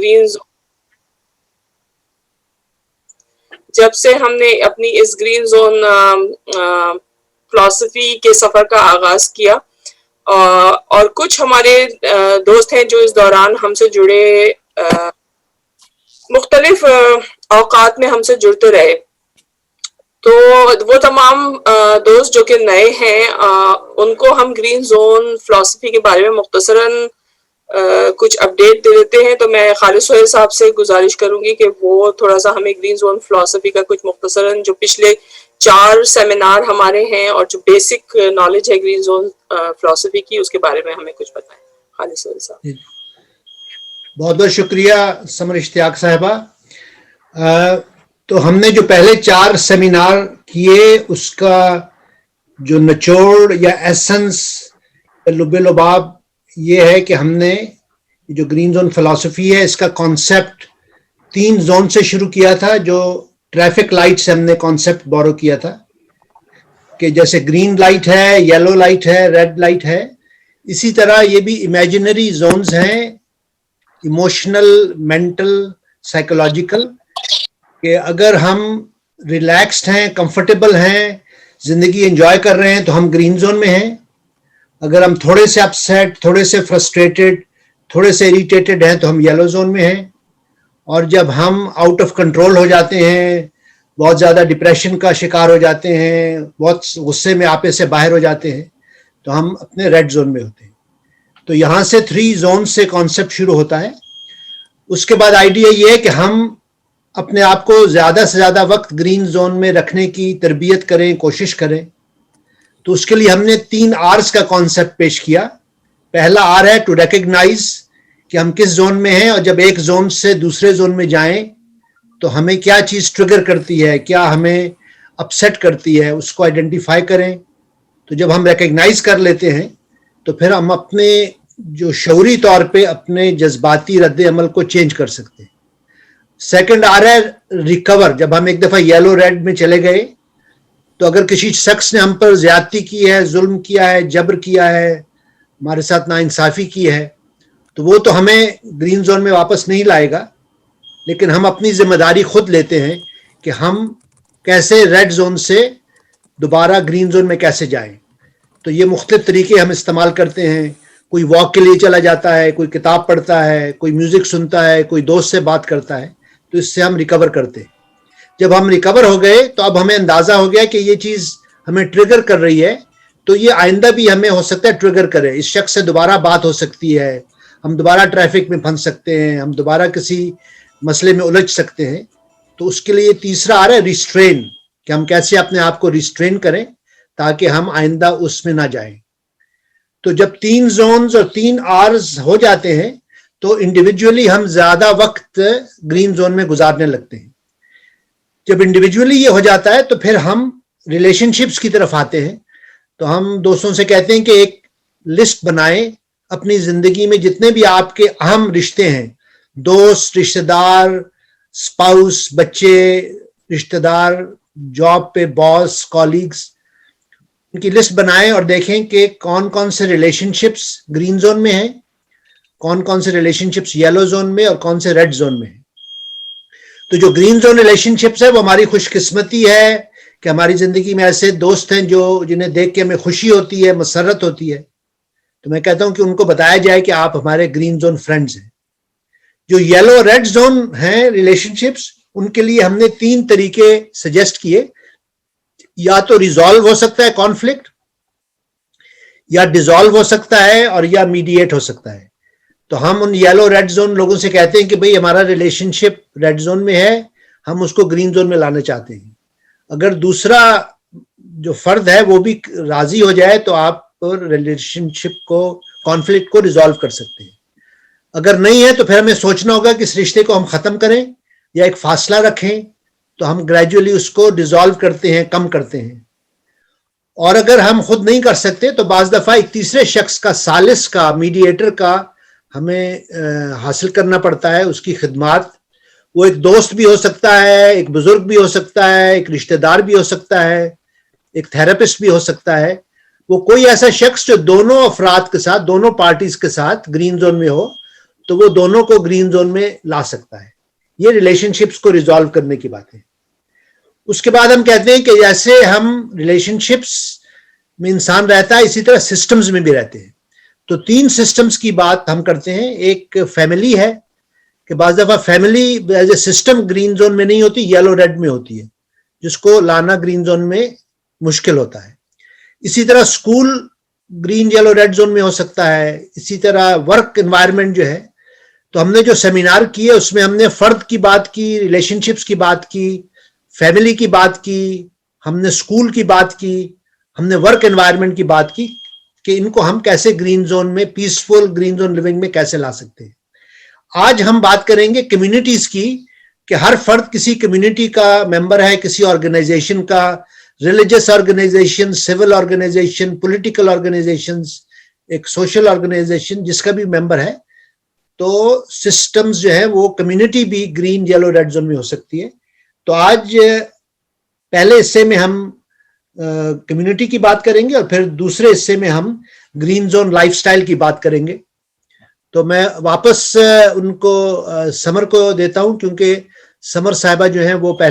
Green جب سے ہم نے اپنی اس گرین زون فلسفی کے سفر کا آغاز کیا اور کچھ ہمارے دوست ہیں جو اس دوران ہم سے جڑے مختلف اوقات میں ہم سے جڑتے رہے، تو وہ تمام دوست جو کہ نئے ہیں ان کو ہم گرین زون فلسفی کے بارے میں مختصراً کچھ اپڈیٹ دے دیتے ہیں. تو میں خالد سہیل صاحب سے گزارش کروں گی کہ وہ تھوڑا سا ہمیں گرین زون فلسفی کا کچھ مختصراً جو پچھلے 4 سیمینار ہمارے ہیں اور جو بیسک نالج ہے گرین زون فلسفی کی اس کے بارے میں ہمیں کچھ بتائیں. خالد سہیل صاحب. بہت بہت شکریہ سمر اشتیاق صاحبہ. تو ہم نے جو پہلے 4 سیمینار کیے اس کا جو نچوڑ یا ایسنس لب لباب یہ ہے کہ ہم نے جو گرین زون فلسفی ہے اس کا کانسیپٹ 3 زون سے شروع کیا تھا، جو ٹریفک لائٹ سے ہم نے کانسیپٹ بورو کیا تھا کہ جیسے گرین لائٹ ہے، یلو لائٹ ہے، ریڈ لائٹ ہے، اسی طرح یہ بھی امیجنری زونز ہیں، ایموشنل، مینٹل، سائیکولوجیکل، کہ اگر ہم ریلیکسڈ ہیں، کمفرٹیبل ہیں، زندگی انجوائے کر رہے ہیں تو ہم گرین زون میں ہیں. اگر ہم تھوڑے سے اپسیٹ، تھوڑے سے فرسٹریٹڈ، تھوڑے سے اریٹیٹڈ ہیں تو ہم یلو زون میں ہیں. اور جب ہم آؤٹ آف کنٹرول ہو جاتے ہیں، بہت زیادہ ڈپریشن کا شکار ہو جاتے ہیں، بہت غصے میں آپے سے باہر ہو جاتے ہیں تو ہم اپنے ریڈ زون میں ہوتے ہیں. تو یہاں سے 3 زون سے کانسیپٹ شروع ہوتا ہے. اس کے بعد آئیڈیا یہ ہے کہ ہم اپنے آپ کو زیادہ سے زیادہ وقت گرین زون میں رکھنے کی تربیت کریں، کوشش کریں. تو اس کے لیے ہم نے 3 آرز کا کانسیپٹ پیش کیا. پہلا آر ہے ٹو ریکگنائز کہ ہم کس زون میں ہیں، اور جب ایک زون سے دوسرے زون میں جائیں تو ہمیں کیا چیز ٹریگر کرتی ہے، کیا ہمیں اپسیٹ کرتی ہے، اس کو آئیڈینٹیفائی کریں. تو جب ہم ریکگنائز کر لیتے ہیں تو پھر ہم اپنے جو شعوری طور پہ اپنے جذباتی رد عمل کو چینج کر سکتے ہیں. سیکنڈ آ رہا ہے ریکور. جب ہم ایک دفعہ یلو ریڈ میں چلے گئے تو اگر کسی شخص نے ہم پر زیادتی کی ہے، ظلم کیا ہے، جبر کیا ہے، ہمارے ساتھ ناانصافی کی ہے، تو وہ تو ہمیں گرین زون میں واپس نہیں لائے گا، لیکن ہم اپنی ذمہ داری خود لیتے ہیں کہ ہم کیسے ریڈ زون سے دوبارہ گرین زون میں کیسے جائیں. تو یہ مختلف طریقے ہم استعمال کرتے ہیں. کوئی واک کے لیے چلا جاتا ہے، کوئی کتاب پڑھتا ہے، کوئی میوزک سنتا ہے، کوئی دوست سے بات کرتا ہے، تو اس سے ہم ریکور کرتے ہیں. جب ہم ریکور ہو گئے تو اب ہمیں اندازہ ہو گیا کہ یہ چیز ہمیں ٹریگر کر رہی ہے، تو یہ آئندہ بھی ہمیں ہو سکتا ہے ٹریگر کرے. اس شخص سے دوبارہ بات ہو سکتی ہے، ہم دوبارہ ٹریفک میں پھنس سکتے ہیں، ہم دوبارہ کسی مسئلے میں الجھ سکتے ہیں. تو اس کے لیے تیسرا آ رہا ہے ریسٹرین، کہ ہم کیسے اپنے آپ کو ریسٹرین کریں تاکہ ہم آئندہ اس میں نہ جائیں. تو جب 3 زونز اور 3 آرز ہو جاتے ہیں تو انڈیویجولی ہم زیادہ وقت گرین زون میں گزارنے لگتے ہیں. جب انڈیویجولی یہ ہو جاتا ہے تو پھر ہم ریلیشن شپس کی طرف آتے ہیں. تو ہم دوستوں سے کہتے ہیں کہ ایک لسٹ بنائیں اپنی زندگی میں جتنے بھی آپ کے اہم رشتے ہیں، دوست، رشتہ دار، سپاؤس، بچے، رشتہ دار، جاب پہ باس، کالیگز، ان کی لسٹ بنائیں اور دیکھیں کہ کون کون سے ریلیشن شپس گرین زون میں ہیں، کون کون سے ریلیشن شپس یلو زون میں اور کون سے ریڈ زون میں ہیں. تو جو گرین زون ریلیشن شپس ہے وہ ہماری خوش قسمتی ہے کہ ہماری زندگی میں ایسے دوست ہیں جنہیں دیکھ کے ہمیں خوشی ہوتی ہے، مسرت ہوتی ہے. تو میں کہتا ہوں کہ ان کو بتایا جائے کہ آپ ہمارے گرین زون فرینڈز ہیں. جو یلو ریڈ زون ہیں ریلیشن شپس، ان کے لیے ہم نے 3 طریقے سجیسٹ کیے. یا تو ریزالو ہو سکتا ہے کانفلکٹ، یا ڈیزالو ہو سکتا ہے، اور یا میڈیٹ ہو سکتا ہے. تو ہم ان یلو ریڈ زون لوگوں سے کہتے ہیں کہ بھئی ہمارا ریلیشن شپ ریڈ زون میں ہے، ہم اس کو گرین زون میں لانا چاہتے ہیں. اگر دوسرا جو فرد ہے وہ بھی راضی ہو جائے تو آپ ریلیشن شپ کو، کانفلکٹ کو ریزالو کر سکتے ہیں. اگر نہیں ہے تو پھر ہمیں سوچنا ہوگا کہ اس رشتے کو ہم ختم کریں یا ایک فاصلہ رکھیں. تو ہم گریجولی اس کو ڈیزالو کرتے ہیں، کم کرتے ہیں. اور اگر ہم خود نہیں کر سکتے تو بعض دفعہ ایک تیسرے شخص کا، ثالث کا، میڈیٹر کا ہمیں حاصل کرنا پڑتا ہے، اس کی خدمات. وہ ایک دوست بھی ہو سکتا ہے، ایک بزرگ بھی ہو سکتا ہے، ایک رشتہ دار بھی ہو سکتا ہے، ایک تھراپسٹ بھی ہو سکتا ہے. وہ کوئی ایسا شخص جو دونوں افراد کے ساتھ، دونوں پارٹیز کے ساتھ گرین زون میں ہو. تو وہ دونوں کو گرین زون میں لا سکتا ہے. یہ ریلیشن شپس کو ریزالو کرنے کی بات ہے. اس کے بعد ہم کہتے ہیں کہ جیسے ہم ریلیشن شپس میں انسان رہتا ہے اسی طرح سسٹمز میں بھی رہتے ہیں. تو 3 سسٹمز کی بات ہم کرتے ہیں. ایک فیملی ہے کہ بعض دفعہ family as a system green zone میں نہیں ہوتی, یلو ریڈ میں ہوتی ہے, جس کو لانا گرین زون میں مشکل ہوتا ہے. اسی طرح school green yellow red zone میں ہو سکتا ہے. اسی طرح ورک انوائرمنٹ جو ہے, تو ہم نے جو سیمینار کیے اس میں ہم نے فرد کی بات کی, ریلیشن شپس کی بات کی, فیملی کی بات کی, ہم نے اسکول کی بات کی, ہم نے ورک انوائرمنٹ کی بات کی کہ ان کو ہم کیسے گرین زون میں, پیسفل گرین زون لیونگ میں کیسے لا سکتے ہیں. آج ہم بات کریں گے کمیونٹیز کی کہ ہر فرد کسی کمیونٹی کا ممبر ہے, کسی آرگنائزیشن کا, religious organization, civil organization, political organization, ایک سوشل آرگنائزیشن جس کا بھی ممبر ہے. تو سسٹمز جو ہے وہ کمیونٹی بھی گرین یلو ریڈ زون میں ہو سکتی ہے. تو آج پہلے حصے میں ہم کمیونٹی کی بات کریں گے اور پھر دوسرے حصے میں ہم گرین زون لائف سٹائل کی بات کریں گے. تو میں واپس ان کو سمر کو دیتا ہوں کیونکہ سمر صاحبہ جو ہیں وہ پہلے